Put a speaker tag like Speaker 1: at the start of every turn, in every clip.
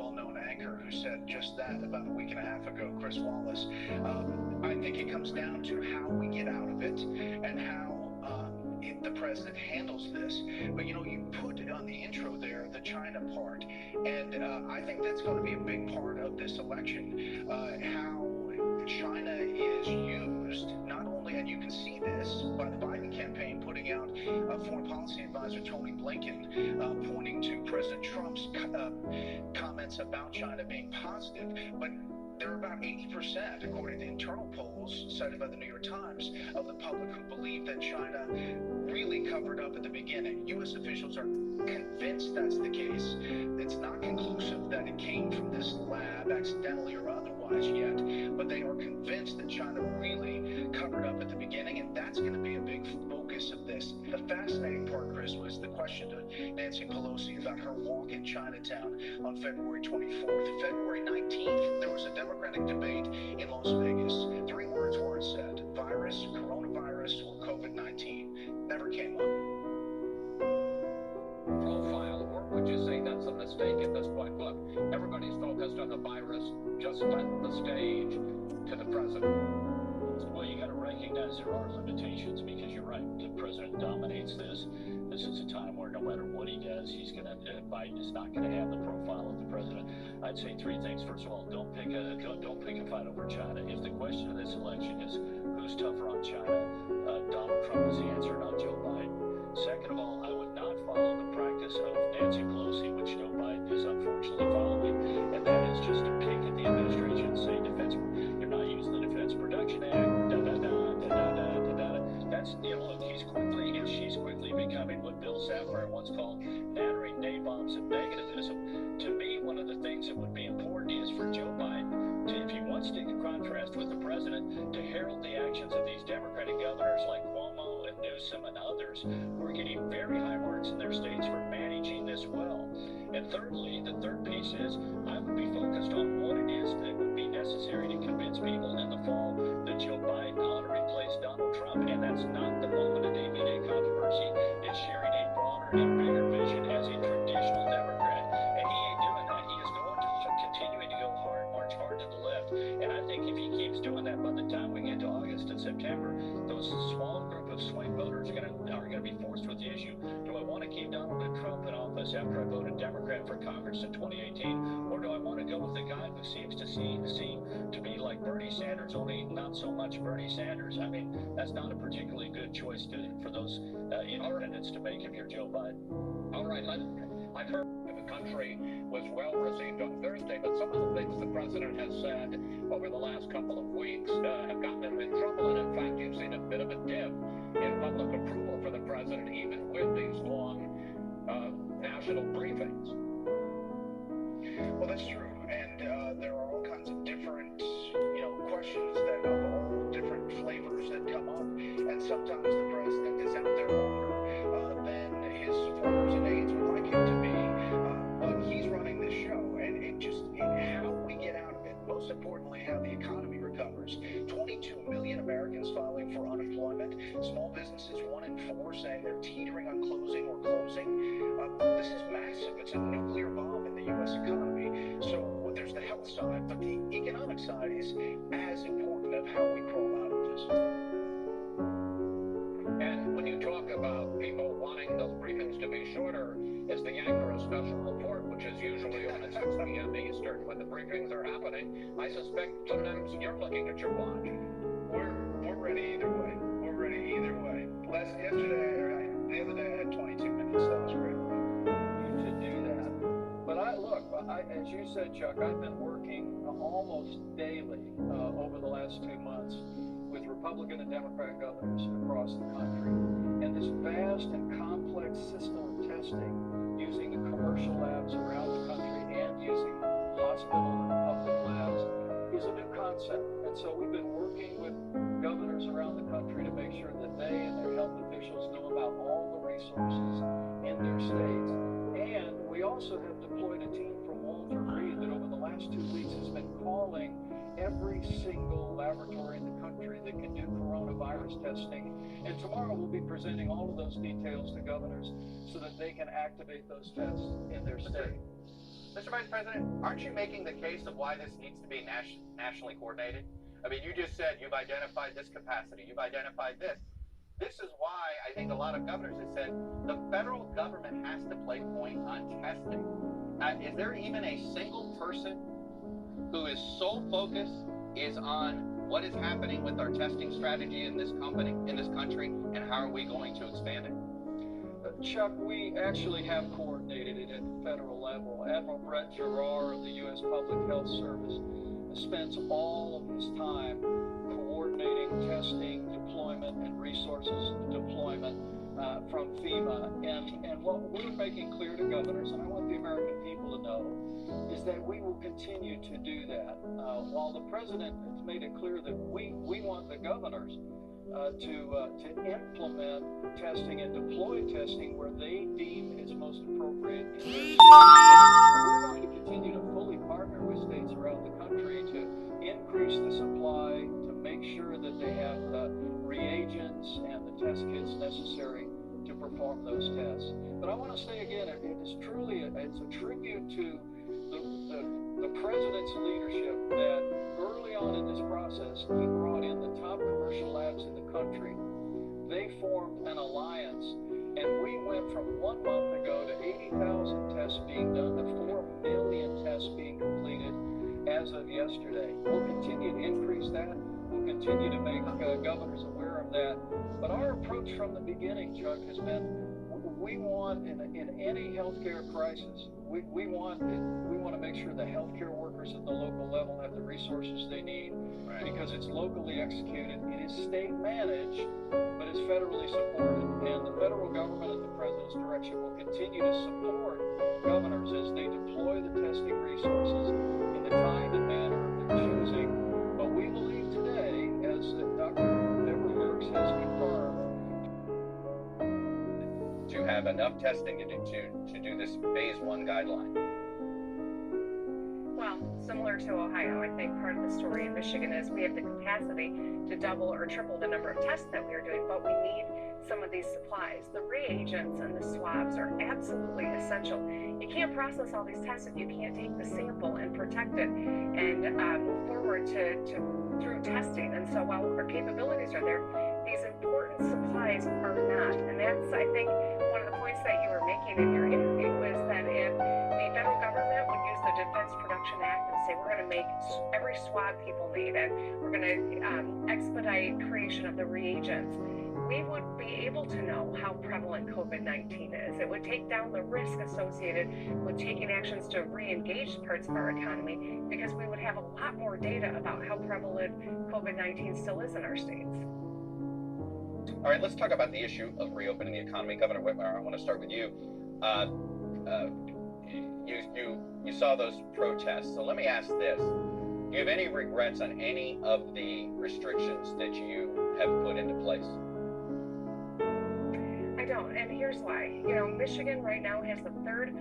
Speaker 1: well-known anchor who said just that about a week and a half ago, Chris Wallace. I think it comes down to how we get out of it and how the president handles this. But you know, you put on the intro there the China part, and I think that's going to be a big part of this election. How China is used, not only, and you can see this by the Biden campaign putting out Foreign Policy Advisor Tony Blinken pointing to President Trump's comments about China being positive, but there are about 80%, according to internal polls cited by the New York Times, of the public who believe that China really covered up at the beginning. U.S. officials are convinced that's the case. It's not conclusive that it came from this lab, accidentally or otherwise yet, but they are convinced that China really covered up at the beginning, and that's going to be a big focus of this. The fascinating part, Chris, was the question to Nancy Pelosi about her walk in Chinatown on February 24th. February 19th, there was a Democratic debate in Las Vegas. 3 words weren't said: virus, coronavirus, or COVID-19. Never came up.
Speaker 2: Profile, or would you say that's a mistake at this point? Look, everybody's focused on the virus. Just let the stage to the president.
Speaker 3: Well, you got to recognize there are limitations, because you're right. The president dominates this. This is a time where no matter what he does, Biden is not going to have the profile of the president. I'd say 3 things. First of all, don't pick a fight over China. If the question of this election is who's tougher on China, Donald Trump is the answer, not Joe Biden. Second of all, I would not follow the practice of Nancy Pelosi, which Joe Biden is unfortunately following, and that is just to pick at the administration and say you're not using the Defense Production Act, That's, look, he's quickly and she's quickly becoming what Bill Safire once called nattering nabobs of negativism. To me, one of the things that would be important is for Joe Biden to, if he wants to contrast with the president, to herald the actions of these Democratic governors like Cuomo and Newsom and others who are getting very high marks in their states for managing this well. And thirdly, the third piece is I would be focused on what it is that would be necessary to convince people in the fall that Joe Biden ought to replace Donald Trump. And that's not the moment of day-to-day controversy. It's sharing a broader and bigger vision as a traditional Democrat. And he ain't doing that. He is going to continuing to go hard, march hard to the left. And I think if he keeps doing that, by the time we get to August and September, those small group of swing voters are going to be forced with the issue. Do I want to keep Donald Trump in office after I voted Democrat for Congress in 2018? Or do I want to go with the guy who seems to seem to be like Bernie Sanders, only not so much Bernie Sanders? I mean, that's not a particularly good choice for those independents to make if you're Joe Biden.
Speaker 2: All right, I've heard the country was well received on Thursday, but some of the things the president has said over the last couple of weeks have gotten him in trouble, and in fact, you've seen a bit of a dip in public approval for the president, even with these long national briefings.
Speaker 1: Well, that's true, and there are all kinds of different, questions that of all different flavors that come up, and sometimes the president is out there longer than his supporters and aides would like him to be, but he's running this show, and how we get out of it, most importantly, how the economy recovers. 22 million Americans filing for unemployment, small businesses 1 in 4 saying they're teetering on closing or closing. This is massive. It's a nuclear bomb in the U.S. economy. So there's the health side, but the economic side is as important of how we crawl out of this.
Speaker 2: And when you talk about people wanting those briefings to be shorter, is the anchor a special report, which is usually on at 6 p.m. Eastern when the briefings are happening? I suspect sometimes you're looking at your watch.
Speaker 1: We're ready either way. We're ready either way. The other day I had 22 minutes. That was great.
Speaker 4: You should do that. But as you said, Chuck, I've been working almost daily over the last 2 months with Republican and Democrat governors across the country. And this vast and complex system of testing using the commercial labs around the country and using hospital and public labs is a new concept. And so we've been working with governors around the country to make sure that they and their health officials know about all the resources in their states. And we also have deployed a team from Walter Reed that over the last 2 weeks has been calling every single laboratory in the country that can do coronavirus testing. And tomorrow we'll be presenting all of those details to governors so that they can activate those tests in their state.
Speaker 5: Mr. Vice President, aren't you making the case of why this needs to be nationally coordinated? I mean, you just said you've identified this capacity, you've identified this. This is why I think a lot of governors have said the federal government has to play point on testing. Is there even a single person whose sole focus is on what is happening with our testing strategy in this country, and how are we going to expand it?
Speaker 4: Chuck, we actually have coordinated it at the federal level. Admiral Brett Giroir of the U.S. Public Health Service spends all of his time coordinating testing, deployment, and resources deployment from FEMA. And what we're making clear to governors, and I want the American people to know, is that we will continue to do that. While the president has made it clear that we want the governors to implement testing and deploy testing where they deem is most appropriate in their states. We're going to continue to fully partner with states around the country to increase the supply, to make sure that they have the reagents and the test kits necessary to perform those tests. But I want to say again, it is truly it's a tribute to the president's leadership that early on in this process, he brought in the top commercial labs in the country. They formed an alliance, and we went from 1 month ago to 80,000 tests being done to 4 million tests being completed as of yesterday. We'll continue to increase that. We'll continue to make governors aware of that. But our approach from the beginning, Chuck, has been we want in any healthcare crisis, we want to make sure the healthcare workers at the local level have the resources they need, right, because it's locally executed. It is state managed, but it's federally supported. And the federal government at the president's direction will continue to support governors as they deploy the testing resources in the time and manner of their choosing. But we believe today, as Dr. Deborah Birx has confirmed,
Speaker 5: to have enough testing to do this phase 1 guideline?
Speaker 6: Well, similar to Ohio, I think part of the story in Michigan is we have the capacity to double or triple the number of tests that we are doing, but we need some of these supplies. The reagents and the swabs are absolutely essential. You can't process all these tests if you can't take the sample and protect it and move forward through testing. And so while our capabilities are there, these important supplies are not. And that's, I think, one of the points that you were making in your interview is that if the federal government would use the Defense Production Act and say we're going to make every swab people need and we're going to expedite creation of the reagents, we would be able to know how prevalent COVID-19 is. It would take down the risk associated with taking actions to re-engage parts of our economy because we would have a lot more data about how prevalent COVID-19 still is in our states.
Speaker 5: All right, let's talk about the issue of reopening the economy. Governor Whitmer, I want to start with you. You saw those protests, so let me ask this. Do you have any regrets on any of the restrictions that you have put into place?
Speaker 6: I don't, and here's why. Michigan right now has the 3rd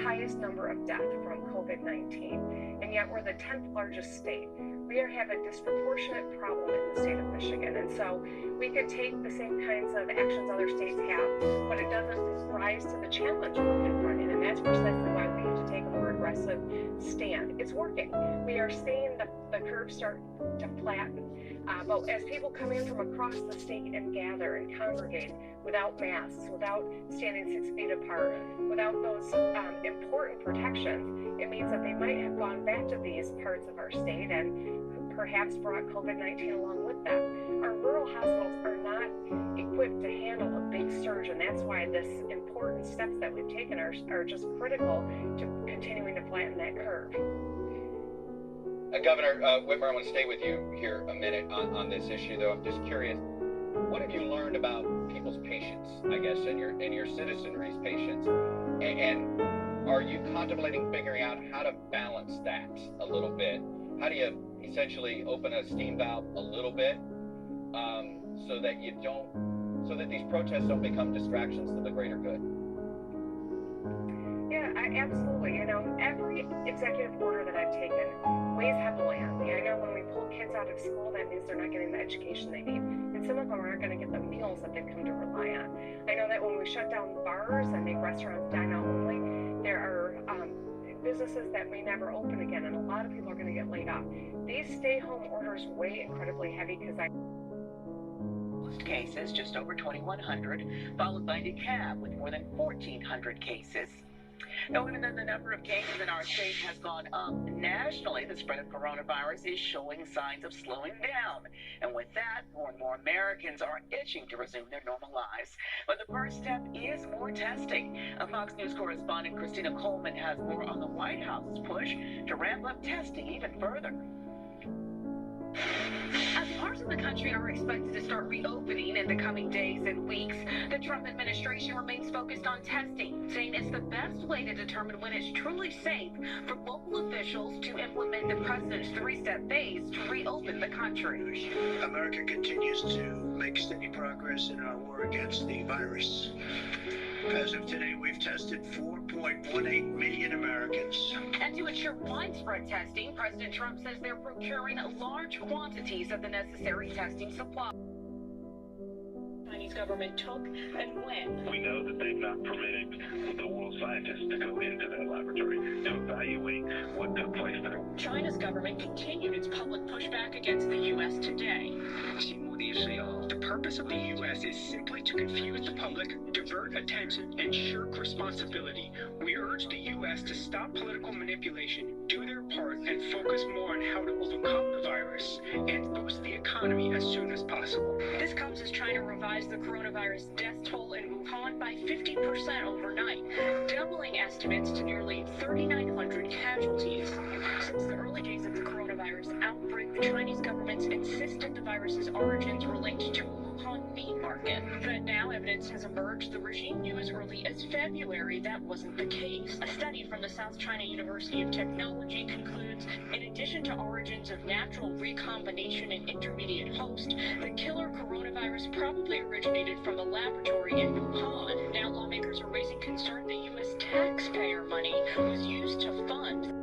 Speaker 6: highest number of deaths from COVID-19, and yet we're the 10th largest state. We have a disproportionate problem in the state of Michigan, and so we could take the same kinds of actions other states have, but it doesn't rise to the challenge we're confronting, and that's precisely why we need to take a more aggressive stand. It's working. We are seeing the curve start to flatten. But as people come in from across the state and gather and congregate without masks, without standing 6 feet apart, without those important protections, it means that they might have gone back to these parts of our state and perhaps brought COVID-19 along with them. Our rural hospitals are not equipped to handle a big surge, and that's why this important steps that we've taken are just critical to continuing to flatten that curve.
Speaker 5: Governor Whitmer, I want to stay with you here a minute on this issue, though. I'm just curious, what have you learned about people's patience, I guess, and your citizenry's patience? And are you contemplating figuring out how to balance that a little bit? How do you essentially open a steam valve a little bit so that these protests don't become distractions to the greater good?
Speaker 6: Yeah, absolutely. Every executive order that I've taken weighs heavily on me. I know when we pull kids out of school, that means they're not getting the education they need. And some of them aren't going to get the meals that they've come to rely on. I know that when we shut down bars and make restaurants dine out only, there are businesses that may never open again, and a lot of people are going to get laid off. These stay-home orders weigh incredibly heavy because
Speaker 7: Most cases, just over 2,100, followed by DeKalb with more than 1,400 cases. Now, even though the number of cases in our state has gone up nationally, the spread of coronavirus is showing signs of slowing down. And with that, more and more Americans are itching to resume their normal lives. But the first step is more testing. Fox News correspondent Christina Coleman has more on the White House's push to ramp up testing even further.
Speaker 8: As parts of the country are expected to start reopening in the coming days and weeks, the Trump administration remains focused on testing, saying it's the best way to determine when it's truly safe for local officials to implement the president's three-step phase to reopen the country.
Speaker 9: America continues to make steady progress in our war against the virus. As of today, we've tested 4.18 million Americans.
Speaker 8: And to ensure widespread testing, President Trump says they're procuring large quantities of the necessary testing supply. The Chinese government took and when.
Speaker 10: We know that they've not permitted the world scientists to go into that laboratory to evaluate what took place there.
Speaker 8: China's government continued its public pushback against the U.S. today.
Speaker 11: The purpose of the U.S. is simply to confuse the public, divert attention, and shirk responsibility. We urge the U.S. to stop political manipulation, do their part, and focus more on how to overcome the virus and boost the economy as soon as possible.
Speaker 8: This comes as China revised the coronavirus death toll in Wuhan by 50% overnight, doubling estimates to nearly 3,900 casualties. Since the early days of the coronavirus outbreak, the Chinese government's insisted the virus's origins were linked to Wuhan meat market. But now evidence has emerged the regime knew as early as February that wasn't the case. A study from the South China University of Technology concludes, in addition to origins of natural recombination and intermediate host, the killer coronavirus probably originated from a laboratory in Wuhan. Now lawmakers are raising concern that U.S. taxpayer money was used to fund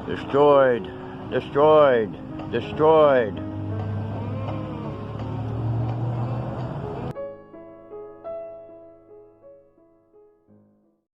Speaker 12: Destroyed, destroyed, destroyed.